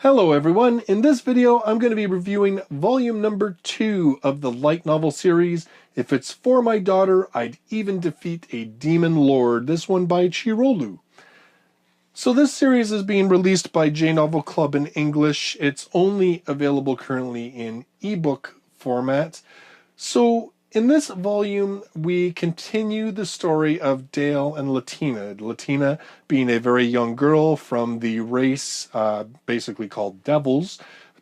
Hello everyone, in this video I'm going to be reviewing volume number 2 of the light novel series, If It's For My Daughter, I'd Even Defeat a Demon Lord, this one by Chirolu. So this series is being released by J Novel Club in English. It's only available currently in ebook format. So in this volume, we continue the story of Dale and Latina. Latina being a very young girl from the race basically called devils,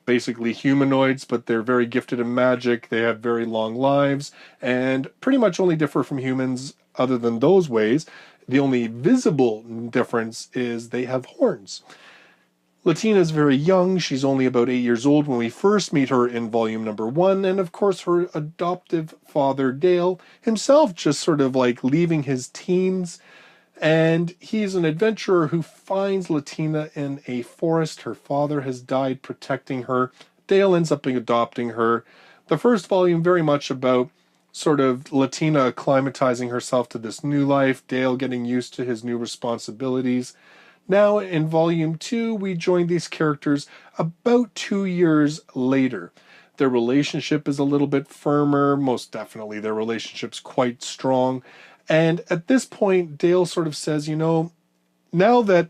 basically humanoids, but they're very gifted in magic. They have very long lives and pretty much only differ from humans other than those ways. The only visible difference is they have horns. Latina is very young. She's only about 8 years old when we first meet her in volume number 1. And of course, her adoptive father, Dale, himself just sort of like leaving his teens. And he's an adventurer who finds Latina in a forest. Her father has died protecting her. Dale ends up adopting her. The first volume very much about sort of Latina acclimatizing herself to this new life, Dale getting used to his new responsibilities. Now, in Volume 2, we join these characters about 2 years later. Their relationship is a little bit firmer. Most definitely, their relationship's quite strong. And at this point, Dale sort of says, now that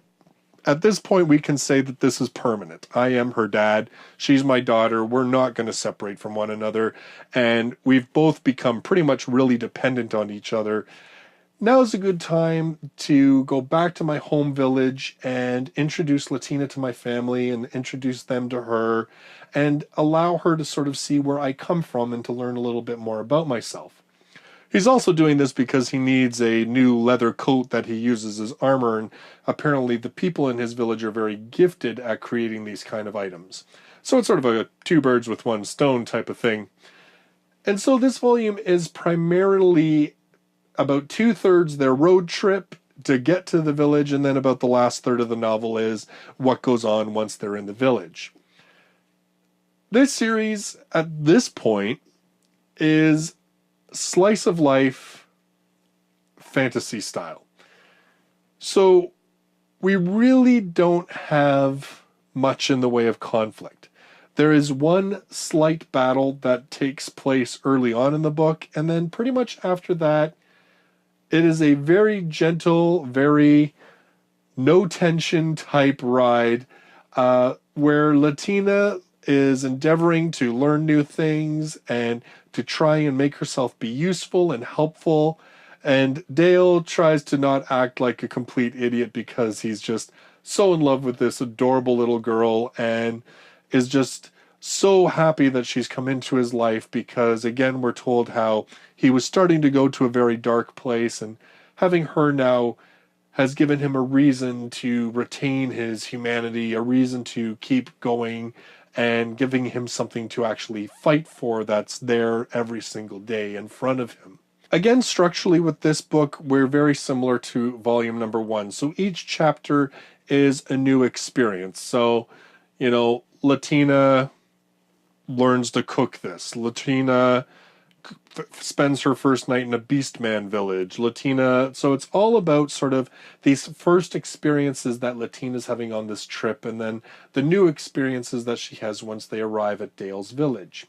at this point we can say that this is permanent. I am her dad. She's my daughter. We're not going to separate from one another. And we've both become pretty much really dependent on each other. Now is a good time to go back to my home village and introduce Latina to my family and introduce them to her and allow her to sort of see where I come from and to learn a little bit more about myself. He's also doing this because he needs a new leather coat that he uses as armor, and apparently the people in his village are very gifted at creating these kind of items. So it's sort of a two birds with one stone type of thing. And so this volume is primarily about 2/3 their road trip to get to the village, and then about the last third of the novel is what goes on once they're in the village. This series, at this point, is slice of life fantasy style. So we really don't have much in the way of conflict. There is one slight battle that takes place early on in the book, and then pretty much after that, it is a very gentle, very no-tension type ride where Latina is endeavoring to learn new things and to try and make herself be useful and helpful. And Dale tries to not act like a complete idiot because he's just so in love with this adorable little girl and is just so happy that she's come into his life because, again, we're told how he was starting to go to a very dark place, and having her now has given him a reason to retain his humanity, a reason to keep going, and giving him something to actually fight for that's there every single day in front of him. Again, structurally with this book, we're very similar to volume number 1. So each chapter is a new experience. So, Latina learns to cook this. Latina spends her first night in a Beastman village. Latina, so it's all about sort of these first experiences that Latina's having on this trip, and then the new experiences that she has once they arrive at Dale's village.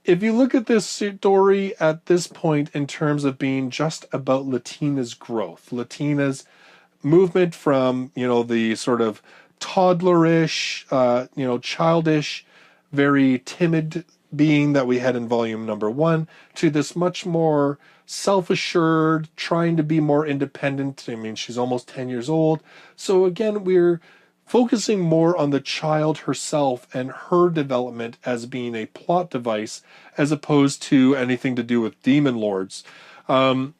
If you look at this story at this point in terms of being just about Latina's growth, Latina's movement from, the sort of toddlerish, childish, very timid being that we had in volume number 1 to this much more self-assured, trying to be more independent. I mean, she's almost 10 years old. So again, we're focusing more on the child herself and her development as being a plot device as opposed to anything to do with demon lords. I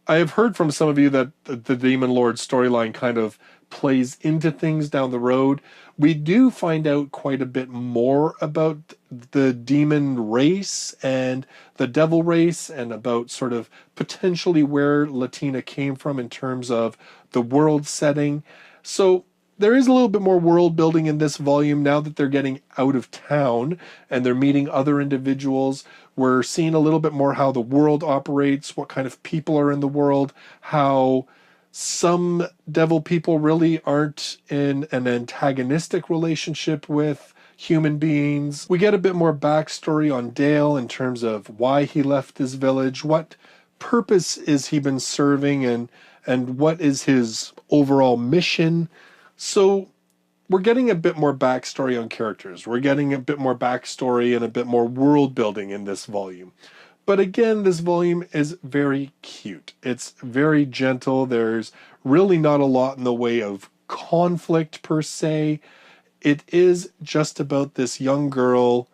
have heard from some of you that the demon lord storyline kind of plays into things down the road. We do find out quite a bit more about the demon race and the devil race and about sort of potentially where Latina came from in terms of the world setting. So there is a little bit more world building in this volume now that they're getting out of town and they're meeting other individuals. We're seeing a little bit more how the world operates, what kind of people are in the world, how Some devil people really aren't in an antagonistic relationship with human beings. We get a bit more backstory on Dale in terms of why he left his village, what purpose is he been serving, and what is his overall mission. So we're getting a bit more backstory on characters. We're getting a bit more backstory and a bit more world building in this volume. But again, this volume is very cute. It's very gentle. There's really not a lot in the way of conflict per se. It is just about this young girl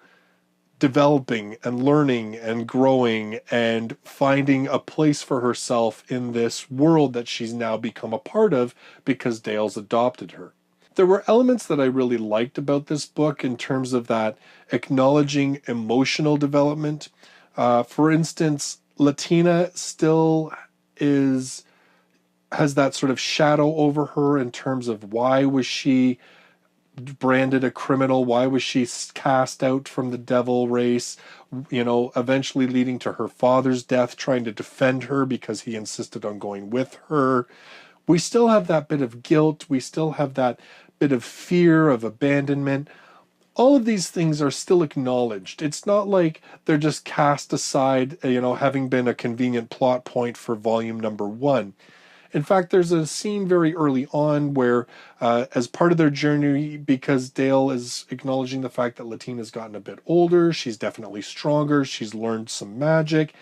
developing and learning and growing and finding a place for herself in this world that she's now become a part of because Dale's adopted her. There were elements that I really liked about this book in terms of that acknowledging emotional development. For instance, Latina still has that sort of shadow over her in terms of why was she branded a criminal? Why was she cast out from the devil race? Eventually leading to her father's death, trying to defend her because he insisted on going with her. We still have that bit of guilt. We still have that bit of fear of abandonment. All of these things are still acknowledged. It's not like they're just cast aside, having been a convenient plot point for volume number 1. In fact, there's a scene very early on where, as part of their journey, because Dale is acknowledging the fact that Latina's gotten a bit older, she's definitely stronger, she's learned some magic,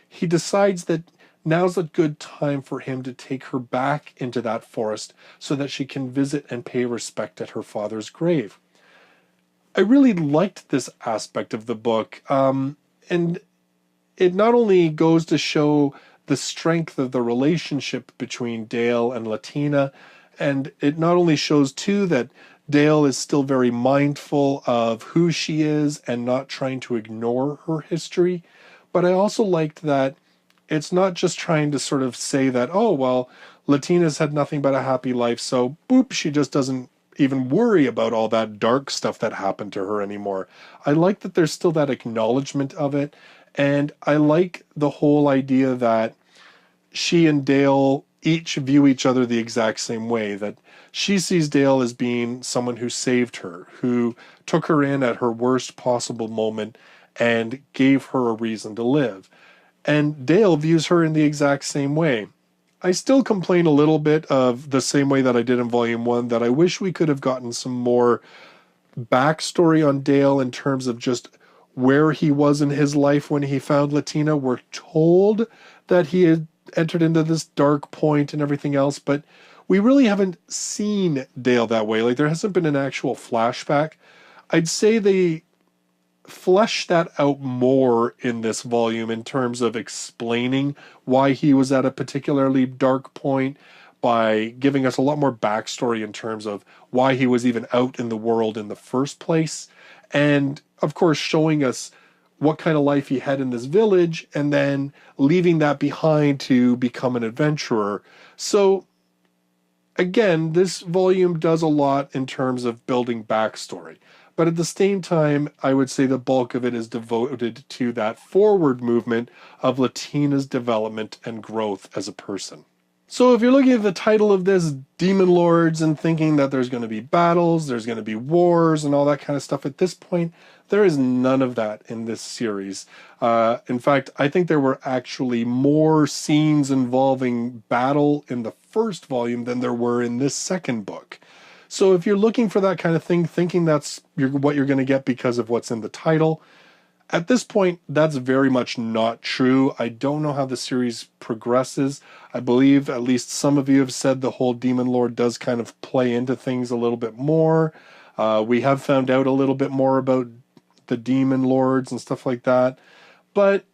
he decides that now's a good time for him to take her back into that forest so that she can visit and pay respect at her father's grave. I really liked this aspect of the book, and it not only goes to show the strength of the relationship between Dale and Latina, and it not only shows too that Dale is still very mindful of who she is and not trying to ignore her history, but I also liked that it's not just trying to sort of say that, oh, well, Latina's had nothing but a happy life, so boop, she just doesn't even worry about all that dark stuff that happened to her anymore. I like that there's still that acknowledgement of it, and I like the whole idea that she and Dale each view each other the exact same way, that she sees Dale as being someone who saved her, who took her in at her worst possible moment and gave her a reason to live. And Dale views her in the exact same way. I still complain a little bit of the same way that I did in Volume 1, that I wish we could have gotten some more backstory on Dale in terms of just where he was in his life when he found Latina. We're told that he had entered into this dark point and everything else, but we really haven't seen Dale that way. Like, there hasn't been an actual flashback. I'd say they flesh that out more in this volume in terms of explaining why he was at a particularly dark point, by giving us a lot more backstory in terms of why he was even out in the world in the first place, and of course showing us what kind of life he had in this village and then leaving that behind to become an adventurer. So again, this volume does a lot in terms of building backstory. But at the same time, I would say the bulk of it is devoted to that forward movement of Latina's development and growth as a person. So if you're looking at the title of this, Demon Lords, and thinking that there's going to be battles, there's going to be wars and all that kind of stuff, at this point, there is none of that in this series. In fact, I think there were actually more scenes involving battle in the first volume than there were in this second book. So if you're looking for that kind of thing, thinking that's what you're going to get because of what's in the title, at this point, that's very much not true. I don't know how the series progresses. I believe at least some of you have said the whole Demon Lord does kind of play into things a little bit more. We have found out a little bit more about the Demon Lords and stuff like that. But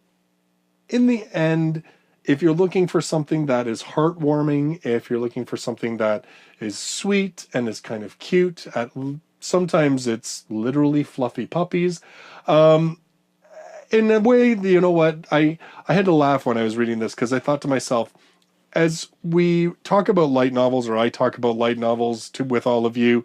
in the end, if you're looking for something that is heartwarming, if you're looking for something that is sweet and is kind of cute, sometimes it's literally fluffy puppies. In a way, you know what, I had to laugh when I was reading this, because I thought to myself, as we talk about light novels, or I talk about light novels with all of you,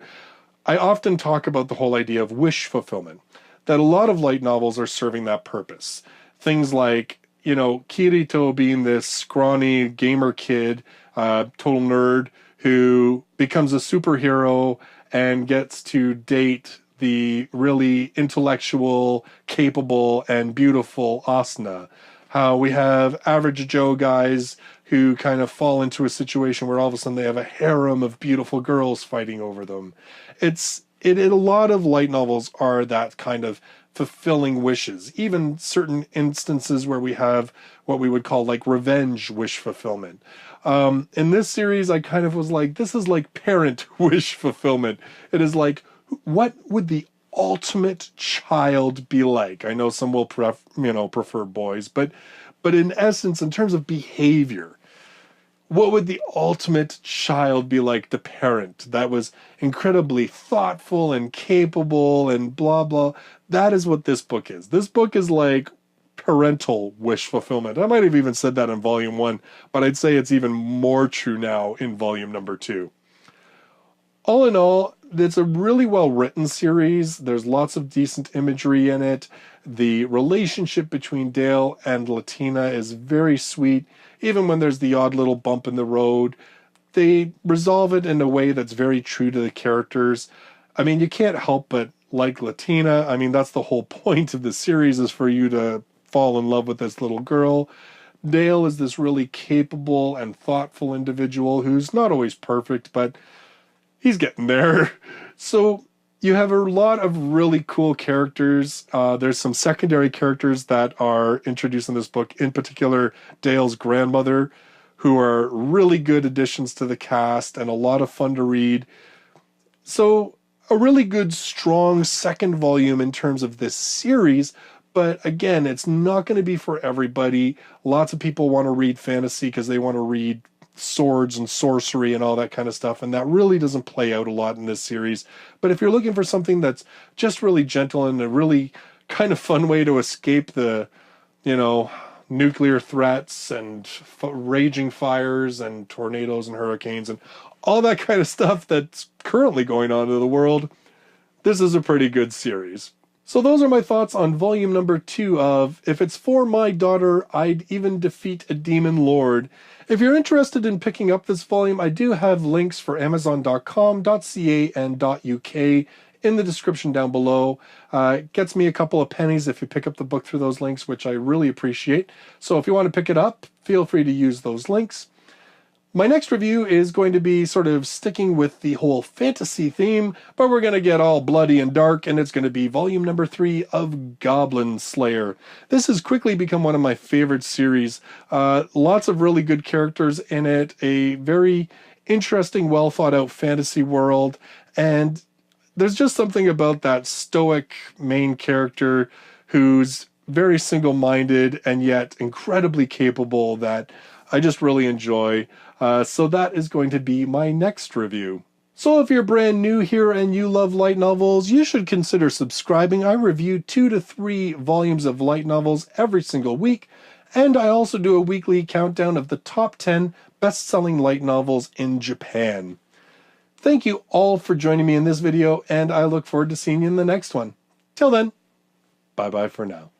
I often talk about the whole idea of wish fulfillment, that a lot of light novels are serving that purpose. Things like, Kirito being this scrawny gamer kid total nerd who becomes a superhero and gets to date the really intellectual, capable, and beautiful Asuna. How we have average Joe guys who kind of fall into a situation where all of a sudden they have a harem of beautiful girls fighting over them. A lot of light novels are that kind of fulfilling wishes. Even certain instances where we have what we would call like revenge wish fulfillment. In this series, I kind of was like, this is like parent wish fulfillment. It is like, what would the ultimate child be like? I know some will prefer boys, but in essence, in terms of behavior, what would the ultimate child be like? The parent that was incredibly thoughtful and capable and blah, blah. That is what this book is. This book is like parental wish fulfillment. I might have even said that in volume 1, but I'd say it's even more true now in volume number 2. All in all, it's a really well-written series. There's lots of decent imagery in it. The relationship between Dale and Latina is very sweet. Even when there's the odd little bump in the road, they resolve it in a way that's very true to the characters. I mean, you can't help but like Latina. I mean, that's the whole point of the series, is for you to fall in love with this little girl. Dale is this really capable and thoughtful individual who's not always perfect, but he's getting there. So you have a lot of really cool characters. There's some secondary characters that are introduced in this book, in particular Dale's grandmother, who are really good additions to the cast and a lot of fun to read. So a really good, strong second volume in terms of this series. But again, it's not going to be for everybody. Lots of people want to read fantasy because they want to read swords and sorcery and all that kind of stuff, and that really doesn't play out a lot in this series. But if you're looking for something that's just really gentle and a really kind of fun way to escape the, nuclear threats and raging fires and tornadoes and hurricanes and all that kind of stuff that's currently going on in the world, this is a pretty good series. So those are my thoughts on volume number 2 of If It's For My Daughter, I'd Even Defeat a Demon Lord. If you're interested in picking up this volume, I do have links for Amazon.com, .ca, and .uk in the description down below. It gets me a couple of pennies if you pick up the book through those links, which I really appreciate. So if you want to pick it up, feel free to use those links. My next review is going to be sort of sticking with the whole fantasy theme, but we're going to get all bloody and dark, and it's going to be volume number 3 of Goblin Slayer. This has quickly become one of my favorite series. Lots of really good characters in it, a very interesting, well thought out fantasy world, and there's just something about that stoic main character who's very single-minded and yet incredibly capable that I just really enjoy. So that is going to be my next review. So if you're brand new here and you love light novels, you should consider subscribing. I review 2 to 3 volumes of light novels every single week, and I also do a weekly countdown of the top 10 best-selling light novels in Japan. Thank you all for joining me in this video, and I look forward to seeing you in the next one. Till then, bye-bye for now.